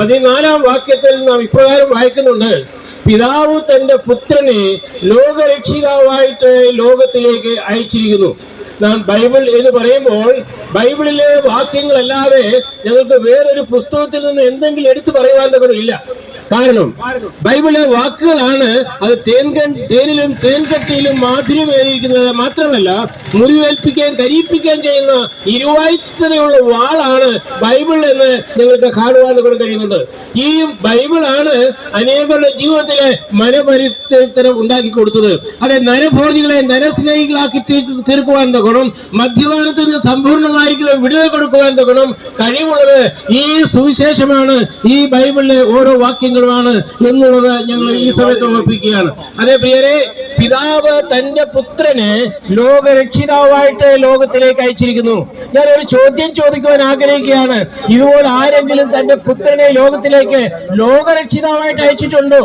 14 വാക്യത്തിൽ നാം ഇപ്രകാരം വായിക്കുന്നുണ്ട്: പിതാവ് തന്റെ പുത്രനെ ലോകരക്ഷിതാവായിട്ട് ലോകത്തിലേക്ക് അയച്ചിരിക്കുന്നു. നാം ബൈബിൾ എന്ന് പറയുമ്പോൾ ബൈബിളിലെ വാക്യങ്ങളല്ലാതെ ഞങ്ങൾക്ക് വേറൊരു പുസ്തകത്തിൽ നിന്ന് എന്തെങ്കിലും എടുത്തു പറയുവാൻ ഇല്ല. കാരണം ബൈബിളിലെ വാക്കുകളാണ് അത് തേനിലും തേൻകട്ടിയിലും മാധുര്യമേറിയിരിക്കുന്നത് മാത്രമല്ല, മുറിവേൽപ്പിക്കാൻ കരിയിപ്പിക്കാൻ ചെയ്യുന്ന ഇരുവായ്ത്തരയുള്ള വാളാണ് ബൈബിൾ എന്ന് ഞങ്ങൾക്ക് കാണുവാൻ കഴിയുന്നുണ്ട്. ഈ ബൈബിളാണ് അനേകരുടെ ജീവിതത്തിലെ മനപരിവർത്തനം ഉണ്ടാക്കി കൊടുത്തത്. അതെ, നരഭോജികളെ നരസ്നേഹികളാക്കി തീർക്കുവാൻ ഗുണം, മദ്യപാനത്തിന് സമ്പൂർണ്ണമായിരിക്കും വിടുതൽ കൊടുക്കുവാൻ ഗുണം കഴിവുള്ളത് ഈ സുവിശേഷമാണ്, ഈ ബൈബിളിലെ ഓരോ വാക്യങ്ങളുമാണ് എന്നുള്ളത് ഞങ്ങൾ ഈ സമയത്ത് ഓർപ്പിക്കുകയാണ്. അതേ പ്രിയരെ, പിതാവ് തന്റെ പുത്രനെ ലോകരക്ഷിതാവായിട്ട് ലോകത്തിലേക്ക് അയച്ചിരിക്കുന്നു. ഞാനൊരു ചോദ്യം ചോദിക്കുവാൻ ആഗ്രഹിക്കുകയാണ്: ഇതുപോലെ ആരെങ്കിലും തന്റെ പുത്രനെ ലോകത്തിലേക്ക് ലോകരക്ഷിതാവായിട്ട് അയച്ചിട്ടുണ്ടോ?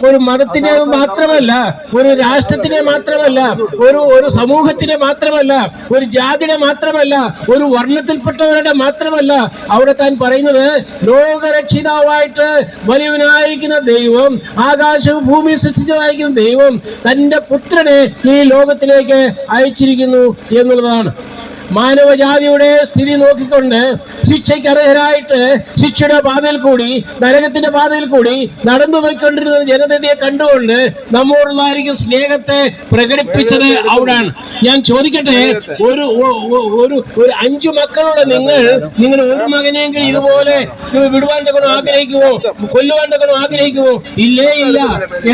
ഒരു മതത്തിനെ മാത്രമല്ല, ഒരു രാഷ്ട്രത്തിനെ മാത്രമല്ല, ഒരു സമൂഹത്തിനെ മാത്രമല്ല, ഒരു ജാതിയുടെ മാത്രമല്ല, ഒരു വർണ്ണത്തിൽപ്പെട്ടവരുടെ മാത്രമല്ല. അവിടെ താൻ പറയുന്നത് ലോകരക്ഷിതാവായിട്ട് വലിയവനായിരിക്കുന്ന ദൈവം, ആകാശവും ഭൂമിയും സൃഷ്ടിച്ചതായിരിക്കുന്ന ദൈവം തന്റെ പുത്രനെ ഈ ലോകത്തിലേക്ക് അയച്ചിരിക്കുന്നു എന്നുള്ളതാണ്. മാനവജാതിയുടെ സ്ഥിതി നോക്കിക്കൊണ്ട് ശിക്ഷയ്ക്ക് അർഹരായിട്ട് ശിക്ഷയുടെ പാതയിൽ കൂടി, നരകത്തിന്റെ പാതയിൽ കൂടി നടന്നു പോയിക്കൊണ്ടിരുന്ന ജനതയെ കണ്ടുകൊണ്ട് നമ്മോടുള്ളായിരിക്കും സ്നേഹത്തെ പ്രകടിപ്പിച്ചത് അവിടാണ്. ഞാൻ ചോദിക്കട്ടെ, ഒരു 5 മക്കളുടെ നിങ്ങൾ ഒരു മകനെങ്കിലും ഇതുപോലെ വിടുവാൻ തക്കണം ആഗ്രഹിക്കുമോ? കൊല്ലുവാൻ തക്കണം ആഗ്രഹിക്കുമോ? ഇല്ലേ, ഇല്ല.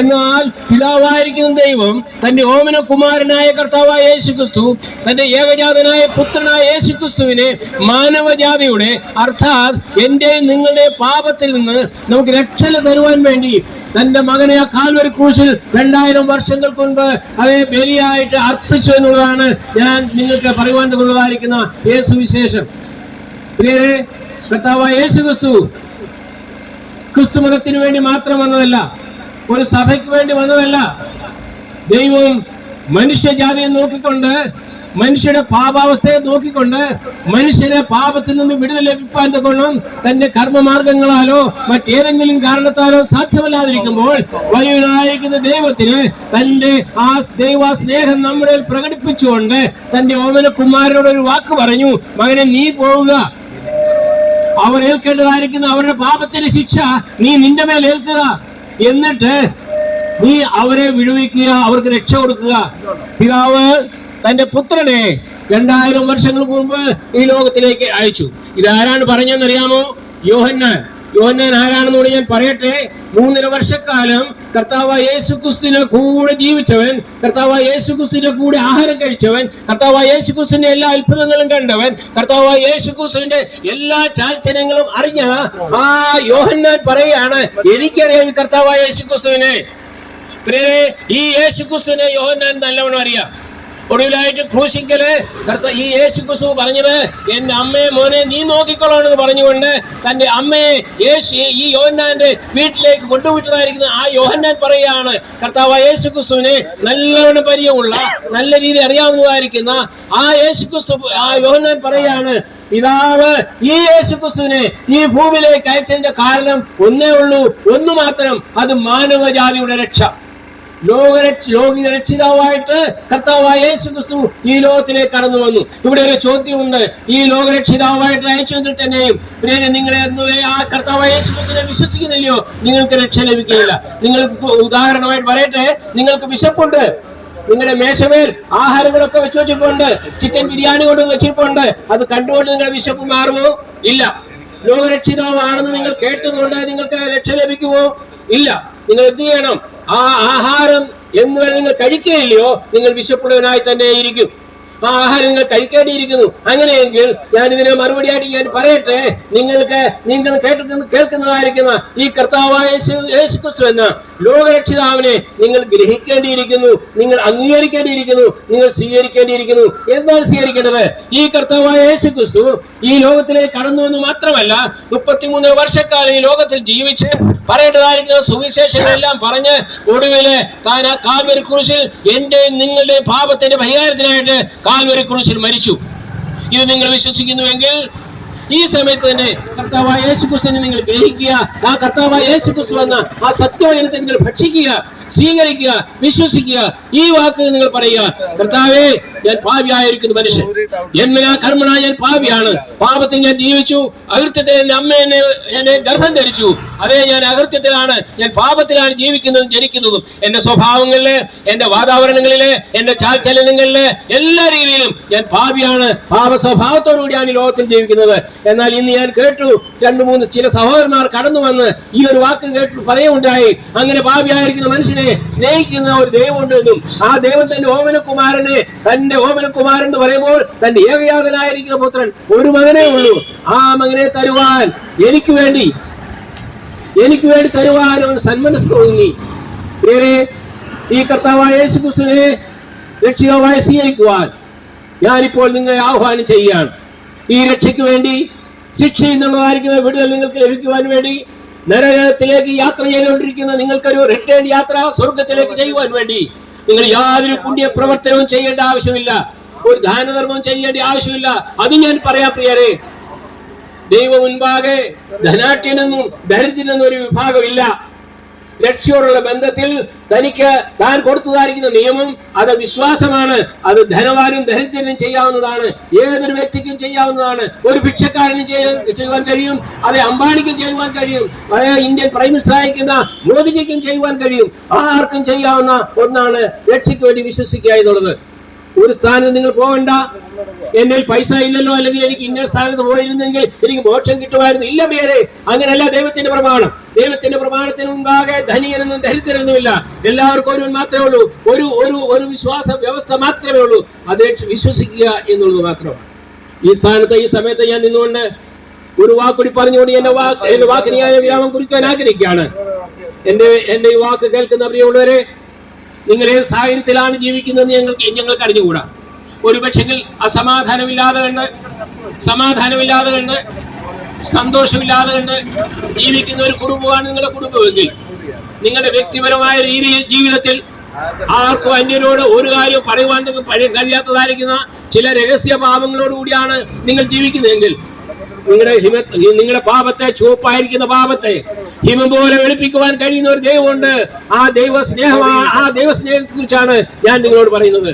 എന്നാൽ പിതാവായിരിക്കുന്ന ദൈവം തന്റെ ഓമന കുമാരനായ കർത്താവായ യേശുക്രിസ്തു, തന്റെ ഏകജാതനായ പുത്രനായ യേശുക്രിസ്തുവിനെ മാനവജാതിയുടെ, അർത്ഥാത് എന്റെയും നിങ്ങളുടെ പാപത്തിൽ നിന്ന് നമുക്ക് രക്ഷ തരുവാൻ വേണ്ടി തന്റെ മകനെ ആ കാൽവരി ക്രൂശിൽ 2000 വർഷങ്ങൾക്ക് മുൻപ് അതേ ബലിയായിട്ട് അർപ്പിച്ചു എന്നുള്ളതാണ് ഞാൻ നിങ്ങൾക്ക് പറയുവാൻ കൊള്ളതായിരിക്കുന്ന യേശുവിശേഷം. പ്രിയരെ, കർത്താവായ യേശുക്രിസ്തു ക്രിസ്തു മതത്തിന് വേണ്ടി മാത്രം വന്നതല്ല, ഒരു സഭയ്ക്ക് വേണ്ടി വന്നതല്ല. ദൈവം മനുഷ്യജാതിയെ നോക്കിക്കൊണ്ട്, മനുഷ്യരുടെ പാപാവസ്ഥയെ നോക്കിക്കൊണ്ട്, മനുഷ്യരെ പാപത്തിൽ നിന്ന് വിടുതൽ ലഭിപ്പാൻ കൊണ്ടും തന്റെ കർമ്മമാർഗങ്ങളാലോ മറ്റേതെങ്കിലും കാരണത്താലോ സാധ്യമല്ലാതിരിക്കുമ്പോൾ വലിയവനായിരിക്കുന്ന ദൈവത്തിന് തന്റെ ആ ദൈവസ്നേഹം നമ്മുടെ പ്രകടിപ്പിച്ചുകൊണ്ട് തന്റെ ഓമന കുമാരനോട് ഒരു വാക്ക് പറഞ്ഞു: മകനെ, നീ പോവുക, അവർ ഏൽക്കേണ്ടതായിരിക്കുന്ന അവരുടെ പാപത്തിന്റെ ശിക്ഷ നീ നിന്റെ മേൽ ഏൽക്കുക, എന്നിട്ട് നീ അവരെ വിടുവിക്കുക, അവർക്ക് രക്ഷ കൊടുക്കുക. പിതാവ് തന്റെ പുത്രനെ 2000 വർഷങ്ങൾക്ക് മുമ്പ് ഈ ലോകത്തിലേക്ക് അയച്ചു. ഇതാരാണ് പറഞ്ഞതെന്നറിയാമോ? യോഹന്നാൻ. ആരാണെന്നുകൂടി ഞാൻ പറയട്ടെ. 3.5 വർഷക്കാലം കർത്താവായ യേശുക്രിസ്തുവിനെ കൂടെ ജീവിച്ചവൻ, കർത്താവായ യേശുക്രിസ്തുവിന്റെ കൂടെ ആഹാരം കഴിച്ചവൻ, കർത്താവായ യേശുക്രിസ്തുവിന്റെ എല്ലാ അത്ഭുതങ്ങളും കണ്ടവൻ, കർത്താവായ യേശുക്രിസ്തുവിന്റെ എല്ലാ ചാൽച്ചര്യങ്ങളും അറിഞ്ഞ ആ യോഹന്നാൻ പറയുകയാണ്: എനിക്കറിയാം കർത്താവായ യേശുക്രിസ്തുവിനെ. ഈ യേശുക്രിസ്തുവിനെ യോഹന്നാൻ നല്ലവണ്ണം അറിയാം. ഒടുവിലായിട്ട് ക്രൂശിക്കല് ഈ യേശുക്രിസ്തു പറഞ്ഞത്: എന്റെ അമ്മയെ മോനെ നീ നോക്കിക്കൊള്ളാണെന്ന് പറഞ്ഞുകൊണ്ട് തന്റെ അമ്മയെ ഈ യോഹന്നാന്റെ വീട്ടിലേക്ക് കൊണ്ടുവിട്ടതായിരിക്കുന്ന ആ യോഹന്നാൻ പറയുകയാണ്, കർത്താവായ യേശുക്രിസ്തുവിനെ നല്ലവണ്ണം പരിചയമുള്ള, നല്ല രീതി അറിയാവുന്നതായിരിക്കുന്ന ആ യേശുക്രിസ്തു, ആ യോഹന്നാൻ പറയുകയാണ്: പിതാവ് ഈ യേശുക്രിസ്തുവിനെ ഈ ഭൂമിയിലേക്ക് അയച്ചതിന്റെ കാരണം ഒന്നേ ഉള്ളൂ, ഒന്ന് മാത്രം, അത് മാനവജാതിയുടെ രക്ഷ. ലോകരക്ഷിതാവായിട്ട് കർത്താവായ യേശുക്രിസ്തു ഈ ലോകത്തിലേക്ക് കടന്നു വന്നു. ഇവിടെ ഒരു ചോദ്യമുണ്ട്: ഈ ലോകരക്ഷിതാവായിട്ട് അയച്ചതിൽ തന്നെയും നിങ്ങളെ ആ കർത്താവായ യേശുക്രിസ്തുവിനെ വിശ്വസിക്കുന്നില്ലയോ? നിങ്ങൾക്ക് രക്ഷ ലഭിക്കുകയില്ല. നിങ്ങൾക്ക് ഉദാഹരണമായിട്ട് പറയട്ടെ, നിങ്ങൾക്ക് വിശപ്പുണ്ട്, നിങ്ങളുടെ മേശമേൽ ആഹാരങ്ങളൊക്കെ വെച്ചിട്ടുണ്ട്, ചിക്കൻ ബിരിയാണി കൊണ്ട് വെച്ചിട്ടുണ്ട്, അത് കണ്ടുകൊണ്ട് നിങ്ങളുടെ വിശപ്പ് മാറുമോ? ഇല്ല. ലോകരക്ഷിതാവാണെന്ന് നിങ്ങൾ കേട്ടുകൊണ്ട് നിങ്ങൾക്ക് രക്ഷ ലഭിക്കുമോ? ഇല്ല. നിങ്ങൾ എന്ത് ചെയ്യണം? ആ ആഹാരം എന്ന് നിങ്ങൾ കഴിക്കുകയില്ലയോ, നിങ്ങൾ വിശപ്പുള്ളവനായി തന്നെ ഇരിക്കും. ആ ആഹാരം നിങ്ങൾ കഴിക്കേണ്ടിയിരിക്കുന്നു. അങ്ങനെയെങ്കിൽ ഞാൻ ഇതിനെ മറുപടിയായിട്ട് ഞാൻ പറയട്ടെ, നിങ്ങൾ കേൾക്കുന്നതായിരിക്കുന്ന ഈ കർത്താവായ യേശുക്രിസ്തു എന്ന ലോകരക്ഷിതാവിനെ നിങ്ങൾ ഗ്രഹിക്കേണ്ടിയിരിക്കുന്നു, നിങ്ങൾ അംഗീകരിക്കേണ്ടിയിരിക്കുന്നു, നിങ്ങൾ സ്വീകരിക്കേണ്ടിയിരിക്കുന്നു. എന്താണ് സ്വീകരിക്കേണ്ടത്? ഈ കർത്താവായ യേശുക്രിസ്തു ഈ ലോകത്തിലേക്ക് കടന്നു എന്ന് മാത്രമല്ല, 33 വർഷക്കാലം ഈ ലോകത്തിൽ ജീവിച്ച് പറയേണ്ടതായിരിക്കുന്ന സുവിശേഷങ്ങളെല്ലാം പറഞ്ഞ് ഒടുവില് താൻ ആ കാൽവരി ക്രൂശിൽ എന്റെ നിങ്ങളുടെ പാപത്തിന്റെ പരിഹാരത്തിനായിട്ട് കാൽവരി ക്രൂശിൽ മരിച്ചു. ഇത് നിങ്ങൾ വിശ്വസിക്കുന്നുവെങ്കിൽ ഈ സമയത്ത് തന്നെ കർത്താവായ യേശുക്രിസ്തുവിനെ നിങ്ങൾ ഗ്രഹിക്കുക. ആ കർത്താവായ യേശുക്രിസ്തു എന്ന ആ സത്യവചനത്തെ നിങ്ങൾ ഭക്ഷിക്കുക, സ്വീകരിക്കുക, വിശ്വസിക്കുക. ഈ വാക്കുകൾ നിങ്ങൾ പറയുക, കർത്താവേ, ഞാൻ പാപിയായിരിക്കുന്ന മനുഷ്യൻ, ജന്മനാ കർമ്മനാ ഞാൻ പാപിയാണ്, പാപത്തിൽ ഞാൻ ജീവിച്ചു, അകൃത്യത്തിൽ എന്റെ അമ്മ എന്നെ ഗർഭം ധരിച്ചു, അതേ ഞാൻ അകൃത്യത്തിലാണ്, ഞാൻ പാപത്തിലാണ് ജീവിക്കുന്നതും ജനിക്കുന്നതും. എന്റെ സ്വഭാവങ്ങളില്, എന്റെ വാതാവരണങ്ങളില്, എന്റെ ചാൽചലനങ്ങളില്, എല്ലാ രീതിയിലും ഞാൻ പാപിയാണ്, പാപ സ്വഭാവത്തോടുകൂടിയാണ് ഈ ലോകത്തിൽ ജീവിക്കുന്നത്. എന്നാൽ ഇന്ന് ഞാൻ കേട്ടു, 2-3 ചില സഹോദരന്മാർ കടന്നു വന്ന് ഈ ഒരു വാക്ക് കേട്ടു പറയുകയുണ്ടായി, അങ്ങനെ പാപിയായിരിക്കുന്ന മനുഷ്യനെ സ്നേഹിക്കുന്ന ഒരു ദൈവമുണ്ടെന്നും ആ ദൈവം തന്റെ ഓമനകുമാരനെ, തന്റെ ഓമനകുമാരൻ എന്ന് പറയുമ്പോൾ തന്റെ ഏകയാതനായിരിക്കുന്ന പുത്രൻ ഒരു മകനേ ഉള്ളൂ, ആ മകനെ തരുവാൻ എനിക്ക് വേണ്ടി തരുവാൻ അവൻ സന്മനസ് തോന്നി. ഈ കർത്താവായ യേശുക്രിസ്തുവിനെ രക്ഷിതാവായി സ്വീകരിക്കുവാൻ ഞാനിപ്പോൾ നിങ്ങളെ ആഹ്വാനം ചെയ്യുകയാണ്. ഈ രക്ഷയ്ക്ക് വേണ്ടി, ശിക്ഷയിൽ നിന്നുള്ളതായിരിക്കുന്ന വിടുതൽ നിങ്ങൾക്ക് ലഭിക്കുവാൻ വേണ്ടി, നരകത്തിലേക്ക് യാത്ര ചെയ്തുകൊണ്ടിരിക്കുന്ന നിങ്ങൾക്കൊരു റിട്ടേൺ യാത്ര സ്വർഗത്തിലേക്ക് ചെയ്യുവാൻ വേണ്ടി നിങ്ങൾ യാതൊരു പുണ്യ പ്രവർത്തനവും ചെയ്യേണ്ട ആവശ്യമില്ല, ഒരു ദാനധർമ്മവും ചെയ്യേണ്ട ആവശ്യമില്ല. അത് ഞാൻ പറയാം പ്രിയരെ, ദൈവ മുൻപാകെ ധനാട്യനെന്നും ദരിദ്രനെന്നും ഒരു വിഭാഗമില്ല. രക്ഷയോടുള്ള ബന്ധത്തിൽ തനിക്ക് താൻ കൊടുത്തതായിരിക്കുന്ന നിയമം അത് വിശ്വാസമാണ്. അത് ധനവാനും ദരിദ്രനും ചെയ്യാവുന്നതാണ്, ഏതൊരു വ്യക്തിക്കും ചെയ്യാവുന്നതാണ്. ഒരു ഭിക്ഷക്കാരനും ചെയ്യുവാൻ കഴിയും, അത് അംബാനിക്കും ചെയ്യുവാൻ കഴിയും, ഇന്ത്യൻ പ്രൈം മിനിസ്റ്റർ അയക്കുന്ന മോദിജിക്കും ചെയ്യുവാൻ കഴിയും. ആർക്കും ചെയ്യാവുന്ന ഒന്നാണ് രക്ഷയ്ക്ക് വേണ്ടി വിശ്വസിക്കുക എന്നുള്ളത്. ഒരു സ്ഥാനത്ത് നിങ്ങൾ പോകണ്ട, എന്റെ പൈസ ഇല്ലല്ലോ, അല്ലെങ്കിൽ എനിക്ക് ഇന്ന സ്ഥാനത്ത് പോയിരുന്നെങ്കിൽ എനിക്ക് മോക്ഷം കിട്ടുമായിരുന്നു. ഇല്ല പ്രിയരെ, അങ്ങനെയല്ല ദൈവത്തിന്റെ പ്രമാണം. ദൈവത്തിന്റെ പ്രമാണത്തിന് മുൻപാകെ ധനികനെന്നും ദരിദ്രനെന്നുമില്ല, എല്ലാവർക്കും ഒരുവൻ മാത്രമേ ഉള്ളൂ, ഒരു വിശ്വാസ വ്യവസ്ഥ മാത്രമേ ഉള്ളൂ, അത് വിശ്വസിക്കുക എന്നുള്ളത് മാത്രമാണ്. ഈ സ്ഥാനത്ത് ഈ സമയത്ത് ഞാൻ നിന്നുകൊണ്ട് ഒരു വാക്കുകൂടി പറഞ്ഞുകൊണ്ട് എന്റെ വാക്കിന് ഞാൻ വിരാമം കുറിക്കാൻ ആഗ്രഹിക്കുകയാണ്. എന്റെ ഈ വാക്ക് കേൾക്കുന്ന പ്രിയമുള്ളവരെ, നിങ്ങൾ ഏത് സാഹചര്യത്തിലാണ് ജീവിക്കുന്നത് ഞങ്ങൾക്ക് അറിഞ്ഞുകൂടാ. ഒരു പക്ഷെങ്കിൽ അസമാധാനമില്ലാതെ കണ്ട് സന്തോഷമില്ലാതെ കണ്ട് ജീവിക്കുന്ന ഒരു കുടുംബമാണ് നിങ്ങളുടെ കുടുംബമെങ്കിൽ, നിങ്ങളുടെ വ്യക്തിപരമായ രീതിയിൽ ജീവിതത്തിൽ ആർക്കും അന്യരോട് ഒരു കാര്യം പറയുവാൻ കഴിയാത്തതായിരിക്കുന്ന ചില രഹസ്യ പാപങ്ങളോടുകൂടിയാണ് നിങ്ങൾ ജീവിക്കുന്നതെങ്കിൽ, നിങ്ങളുടെ പാപത്തെ, ചുവപ്പായിരിക്കുന്ന പാപത്തെ ഹിമം പോലെ വെളുപ്പിക്കുവാൻ കഴിയുന്ന ഒരു ദൈവമുണ്ട്. ആ ദൈവസ്നേഹമാണ്, ആ ദൈവസ്നേഹത്തെ കുറിച്ചാണ് ഞാൻ നിങ്ങളോട് പറയുന്നത്.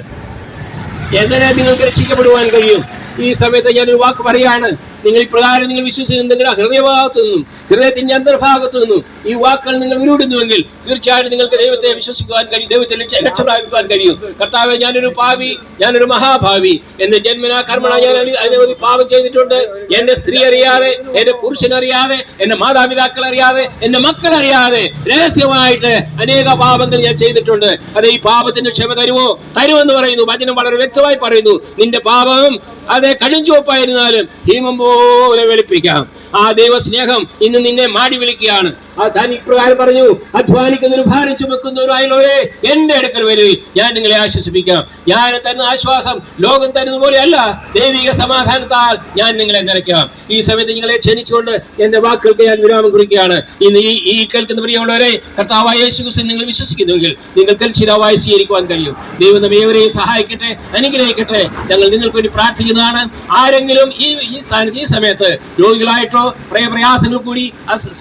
എങ്ങനെ നിങ്ങൾക്ക് രക്ഷിക്കപ്പെടുവാൻ കഴിയും? ഈ സമയത്ത് ഞാനൊരു വാക്ക് പറയാണ്. നിങ്ങൾ ഇപ്രകാരം നിങ്ങൾ വിശ്വസിക്കുന്ന നിങ്ങളുടെ ഹൃദയഭാഗത്തു നിന്നും, ഹൃദയത്തിന്റെ അന്തർഭാഗത്തു നിന്നും ഈ വാക്കുകൾ നിങ്ങൾ ഉരുവിടുന്നുവെങ്കിൽ തീർച്ചയായിട്ടും നിങ്ങൾക്ക് ദൈവത്തെ വിശ്വസിക്കുവാൻ കഴിയും, ദൈവത്തെ രക്ഷ പ്രാപിക്കുവാൻ കഴിയും. കർത്താവേ, ഞാനൊരു പാപി, ഞാനൊരു മഹാഭാവി, എന്റെ ജന്മനാ കർമ്മണ ഞാൻ അനവധി പാപം ചെയ്തിട്ടുണ്ട്. എന്റെ സ്ത്രീ അറിയാതെ, എന്റെ പുരുഷനറിയാതെ, എന്റെ മാതാപിതാക്കൾ അറിയാതെ, എന്റെ മക്കൾ അറിയാതെ രഹസ്യമായിട്ട് അനേക പാപങ്ങൾ ഞാൻ ചെയ്തിട്ടുണ്ട്. അത് ഈ പാപത്തിന്റെ ക്ഷമ തരുമെന്ന് പറയുന്നു. വചനം വളരെ വ്യക്തമായി പറയുന്നു. നിന്റെ പാപം അതെ കടുംചുവപ്പായിരുന്നാലും ഹിമം പോലെ വെളുപ്പിക്കാം. ആ ദൈവസ്നേഹം ഇന്ന് നിന്നെ മാടി വിളിക്കുകയാണ്. താൻ ഇപ്രകാരം പറഞ്ഞു, അധ്വാനിക്കുന്നവരും ഭാരം ചുമക്കുന്നവരുമായുള്ളവരെ എന്റെ അടുക്കൽ വരികയും ഞാൻ നിങ്ങളെ ആശ്വസിപ്പിക്കാം. ഞാൻ തരുന്ന ആശ്വാസം ലോകം തരുന്ന പോലെയല്ല, ദൈവിക സമാധാനത്താൽ ഞാൻ നിങ്ങളെ നിറയ്ക്കാം. ഈ സമയത്ത് നിങ്ങളെ ക്ഷണിച്ചുകൊണ്ട് എന്റെ വാക്കുകൾക്ക് ഞാൻ വിരാമം കുറിക്കുകയാണ്. ഇന്ന് ഈ കേൾക്കുന്ന പ്രിയമുള്ളവരെ, കർത്താവായ യേശുക്രിസ്തുവിൽ നിങ്ങൾ വിശ്വസിക്കുന്നുവെങ്കിൽ നിങ്ങൾക്ക് രക്ഷിതാവായി സ്വീകരിക്കുവാൻ കഴിയും. ദൈവം നമ്മെ ഏവരെയും സഹായിക്കട്ടെ, അനുഗ്രഹിക്കട്ടെ. ഞങ്ങൾ നിങ്ങൾക്ക് വേണ്ടി പ്രാർത്ഥിക്കുന്നതാണ്. ആരെങ്കിലും ഈ സമയത്ത് രോഗികളായിട്ടോ പ്രയാസങ്ങൾ കൂടി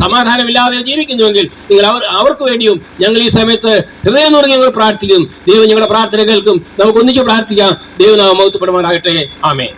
സമാധാനമില്ലാതെ ജീവിക്കുന്നുവെങ്കിൽ നിങ്ങൾ അവർക്ക് വേണ്ടിയും ഞങ്ങൾ ഈ സമയത്ത് ഹൃദയം തുറന്ന് ഞങ്ങൾ പ്രാർത്ഥിക്കും. ദൈവം ഞങ്ങളുടെ പ്രാർത്ഥന കേൾക്കും. നമുക്ക് ഒന്നിച്ച് പ്രാർത്ഥിക്കാം. ദൈവനാമം മഹത്വപ്പെടുമാറാകട്ടെ. ആമേൻ.